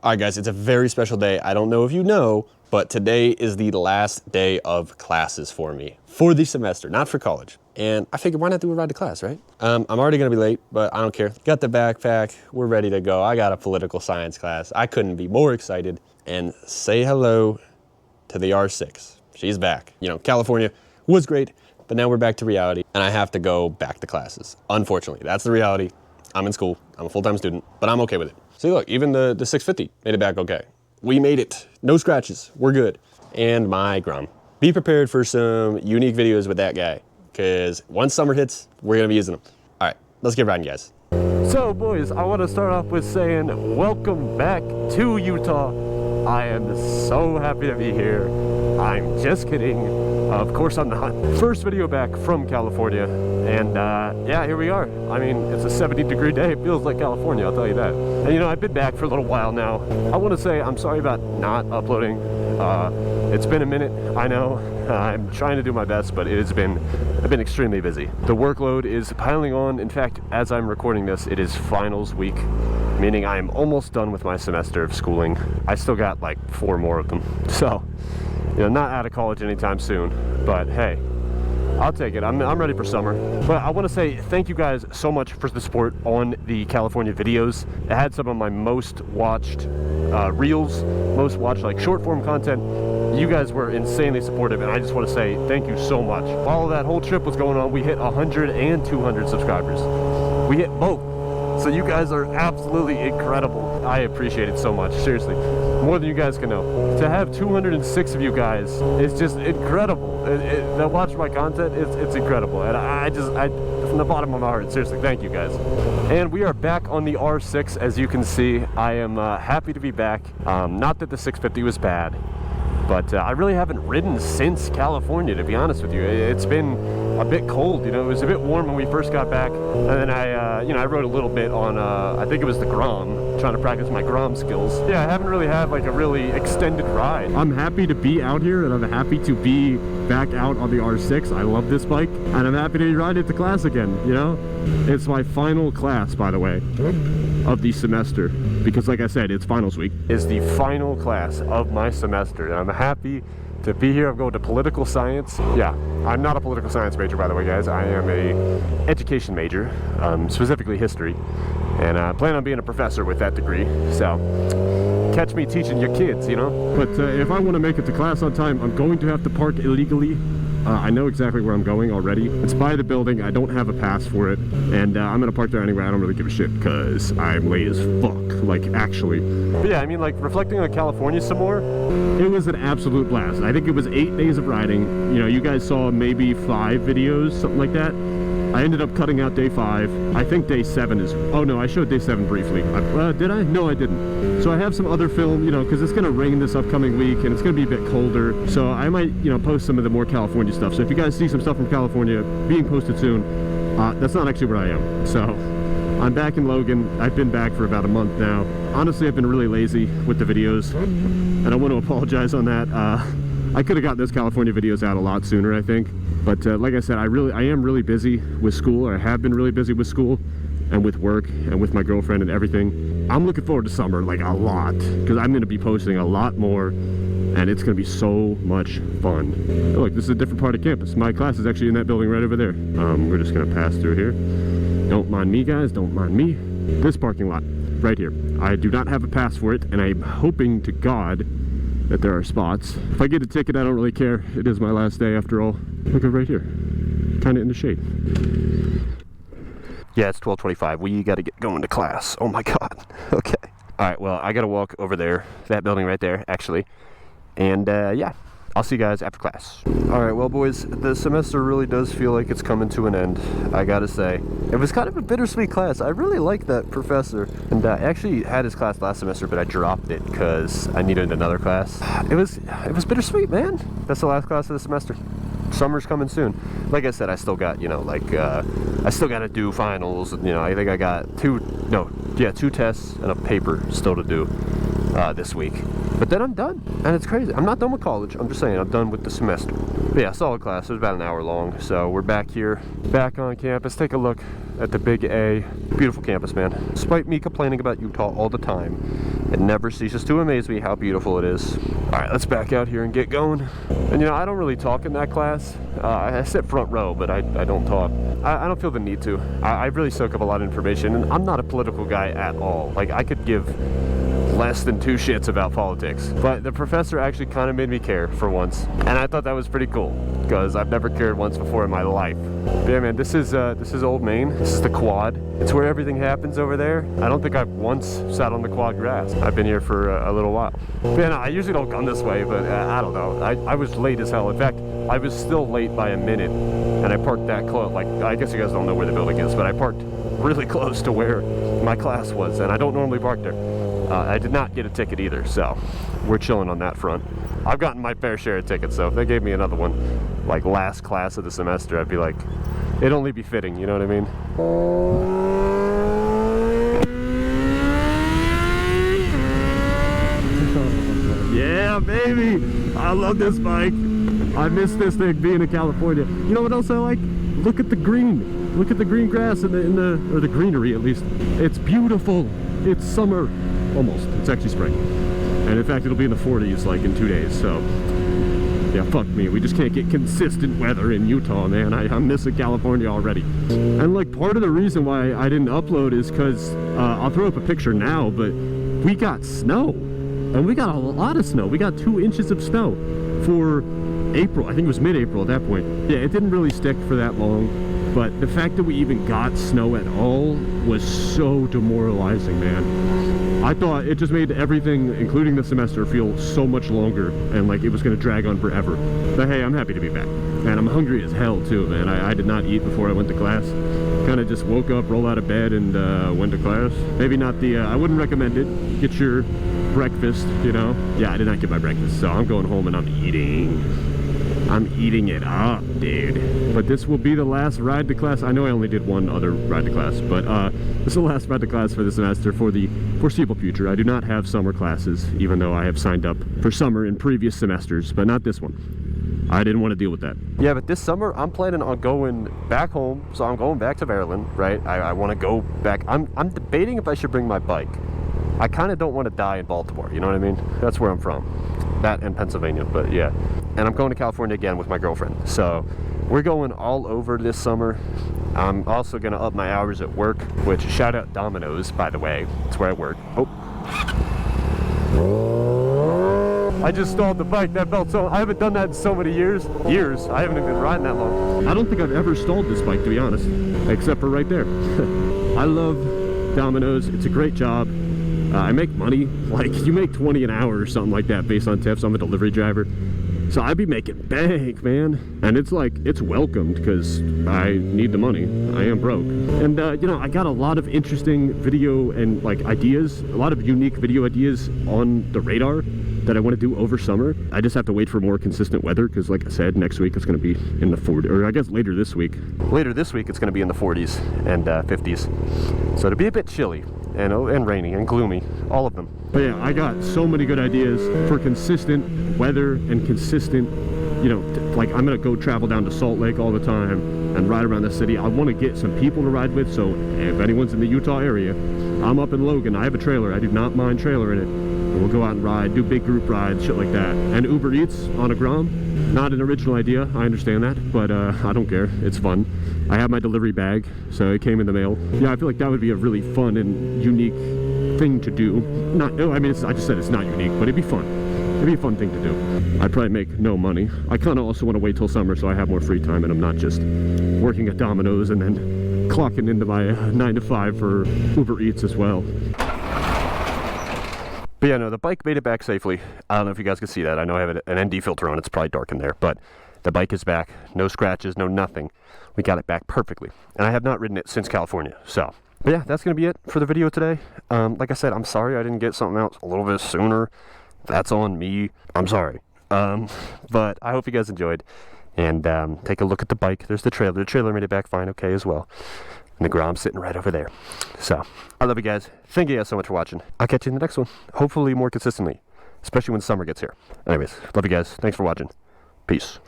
All right, guys, it's a very special day. I don't know if you know, but today is the last day of classes for me, for the semester, not for college. And I figured, why not do a ride to class, right? I'm already gonna be late, but I don't care. Got the backpack, we're ready to go. I got a political science class. I couldn't be more excited. And say hello to the R6. She's back. You know, California was great, but now we're back to reality, and I have to go back to classes. Unfortunately, that's the reality. I'm in school, I'm a full-time student, but I'm okay with it. See, look, even the 650 made it back okay. We made it, no scratches, we're good. And my Grom. Be prepared for some unique videos with that guy, because once summer hits, we're gonna be using them. All right, let's get riding, guys. So boys, I wanna start off with saying, welcome back to Utah. I am so happy to be here. I'm just kidding. Of course I'm not. First video back from California, and yeah, here we are. I mean, it's a 70-degree day. It feels like California, I'll tell you that. And you know, I've been back for a little while now. I want to say I'm sorry about not uploading. It's been a minute, I know. I'm trying to do my best, but I've been extremely busy. The workload is piling on. In fact, as I'm recording this, it is finals week, meaning I am almost done with my semester of schooling. I still got like 4 more of them. So, you know, not out of college anytime soon, but hey, I'll take it. I'm ready for summer. But I want to say thank you guys so much for the support on the California videos. It had some of my most watched reels, most watched like short form content. You guys were insanely supportive, and I just want to say thank you so much. While that whole trip was going on, we hit 100 and 200 subscribers. We hit both. So you guys are absolutely incredible. I appreciate it so much, seriously. More than you guys can know. To have 206 of you guys is just incredible. That watch my content, it's incredible. And I from the bottom of my heart, seriously, thank you guys. And we are back on the R6, as you can see. I am happy to be back. Not that the 650 was bad, but I really haven't ridden since California, to be honest with you. It's been a bit cold, you know. It was a bit warm when we first got back, and then I rode a little bit on, I think it was the Grom, trying to practice my Grom skills. Yeah, I haven't really had like a really extended ride. I'm happy to be out here, and I'm happy to be back out on the R6. I love this bike, and I'm happy to ride it to class again, you know. It's my final class, by the way, of the semester, because like I said, it's finals week. It's the final class of my semester, and I'm happy to be here. I'm going to political science. Yeah, I'm not a political science major, by the way, guys. I am a education major, specifically history, and I plan on being a professor with that degree. So catch me teaching your kids, you know. But if I want to make it to class on time, I'm going to have to park illegally. I know exactly where I'm going already. It's by the building. I don't have a pass for it, and I'm gonna park there anyway. I don't really give a shit because I'm late as fuck, like actually. But yeah, I mean, like reflecting on California some more, it was an absolute blast. I think it was 8 days of riding. You know, you guys saw maybe 5 videos, something like that. I ended up cutting out day 5. I think day 7 is, oh no, I showed day 7 briefly. Did I? No, I didn't. So I have some other film, you know, because it's going to rain this upcoming week and it's going to be a bit colder. So I might, you know, post some of the more California stuff. So if you guys see some stuff from California being posted soon, that's not actually where I am. So I'm back in Logan. I've been back for about a month now. Honestly, I've been really lazy with the videos, and I want to apologize on that. I could have got those California videos out a lot sooner, I think. But like I said, I am really busy with school, or I have been really busy with school and with work and with my girlfriend and everything. I'm looking forward to summer, like a lot, because I'm going to be posting a lot more, and it's going to be so much fun. Oh, look, this is a different part of campus. My class is actually in that building right over there. We're just going to pass through here. Don't mind me, guys, don't mind me. This parking lot, right here. I do not have a pass for it, and I'm hoping to God that there are spots. If I get a ticket, I don't really care. It is my last day after all. Look at right here, kind of in the shade. Yeah, it's 12:25. We got to get going to class. Oh my God. Okay. All right, well, I got to walk over there, that building right there, actually. And yeah, I'll see you guys after class. All right, well, boys, the semester really does feel like it's coming to an end, I gotta say. It was kind of a bittersweet class. I really liked that professor. And I actually had his class last semester, but I dropped it because I needed another class. It was bittersweet, man. That's the last class of the semester. Summer's coming soon. Like I said, I still got, you know, like, I still got to do finals. You know, I think I got 2 tests and a paper still to do this week. But then I'm done, and it's crazy. I'm not done with college. I'm just saying I'm done with the semester. But yeah, solid class. It was about an hour long. So we're back here, back on campus. Take a look at the Big A. Beautiful campus, man. Despite me complaining about Utah all the time, It never ceases to amaze me how beautiful it is. All right, let's back out here and get going. And you know, I don't really talk in that class. I sit front row, but I don't talk. I don't feel the need to. I really soak up a lot of information, and I'm not a political guy at all. Like, I could give less than 2 shits about politics. But the professor actually kind of made me care for once, and I thought that was pretty cool, because I've never cared once before in my life. But yeah, man, this is Old Main. This is the quad. It's where everything happens over there. I don't think I've once sat on the quad grass. I've been here for a little while. But yeah, no, I usually don't come this way, but I don't know. I was late as hell. In fact, I was still late by a minute, and I parked that close. Like, I guess you guys don't know where the building is, but I parked really close to where my class was, and I don't normally park there. I did not get a ticket either, so we're chilling on that front. I've gotten my fair share of tickets, so if they gave me another one, like last class of the semester, I'd be like, it'd only be fitting, you know what I mean? Yeah, baby! I love this bike. I miss this thing being in California. You know what else I like? Look at the green. Look at the green grass or the greenery at least. It's beautiful. It's summer. Almost. It's actually spring. And in fact, it'll be in the 40s like in 2 days, so yeah, fuck me. We just can't get consistent weather in Utah, man. I'm missing California already. And like, part of the reason why I didn't upload is because I'll throw up a picture now, but we got snow. And we got a lot of snow. We got 2 inches of snow for April. I think it was mid-April at that point. Yeah, it didn't really stick for that long, but the fact that we even got snow at all was so demoralizing, man. I thought it just made everything, including the semester, feel so much longer, and like it was going to drag on forever. But hey, I'm happy to be back. And I'm hungry as hell too, man. I did not eat before I went to class. Kind of just woke up, rolled out of bed, and went to class. Maybe not the, I wouldn't recommend it. Get your breakfast, you know? Yeah, I did not get my breakfast, so I'm going home and I'm eating. I'm eating it up, dude. But this will be the last ride to class. I know I only did one other ride to class, but this is the last ride to class for the semester for the foreseeable future. I do not have summer classes, even though I have signed up for summer in previous semesters, but not this one. I didn't want to deal with that. Yeah, but this summer I'm planning on going back home, so I'm going back to Maryland, right? I want to go back. I'm debating if I should bring my bike. I kind of don't want to die in Baltimore, you know what I mean? That's where I'm from. That and Pennsylvania, but yeah. And I'm going to California again with my girlfriend. So we're going all over this summer. I'm also gonna up my hours at work, which, shout out Domino's, by the way. That's where I work. Oh. I just stalled the bike. That felt so, I haven't done that in so many years. I haven't even been riding that long. I don't think I've ever stalled this bike, to be honest, except for right there. I love Domino's. It's a great job. I make money, like you make 20 an hour or something like that based on tips. I'm a delivery driver, so I'd be making bank, man. And it's like, it's welcomed because I need the money. I am broke. And you know, I got a lot of interesting video and like ideas, a lot of unique video ideas on the radar that I want to do over summer. I just have to wait for more consistent weather because, like I said, next week it's going to be in the 40s, or I guess later this week it's going to be in the 40s and 50s, so it'll be a bit chilly and rainy and gloomy, all of them. But yeah, I got so many good ideas for consistent weather and consistent, you know, like I'm gonna go travel down to Salt Lake all the time and ride around the city. I want to get some people to ride with, so if anyone's in the Utah area, I'm up in Logan. I have a trailer. I do not mind trailering it. And we'll go out and ride, do big group rides, shit like that. And Uber Eats on a Grom. Not an original idea, I understand that, but I don't care. It's fun. I have my delivery bag, so it came in the mail. Yeah, I feel like that would be a really fun and unique thing to do. I mean, I just said it's not unique, but it'd be fun. It'd be a fun thing to do. I'd probably make no money. I kind of also want to wait till summer so I have more free time and I'm not just working at Domino's and then clocking into my 9 to 5 for Uber Eats as well. But yeah, no, the bike made it back safely. I don't know if you guys can see that. I know I have an ND filter on. It's probably dark in there, but the bike is back. No scratches, no nothing. We got it back perfectly. And I have not ridden it since California, so. But yeah, that's going to be it for the video today. Like I said, I'm sorry I didn't get something out a little bit sooner. That's on me. I'm sorry. But I hope you guys enjoyed. And take a look at the bike. There's the trailer. The trailer made it back fine okay as well. And the Grom's sitting right over there. So, I love you guys. Thank you guys so much for watching. I'll catch you in the next one. Hopefully more consistently. Especially when summer gets here. Anyways, love you guys. Thanks for watching. Peace.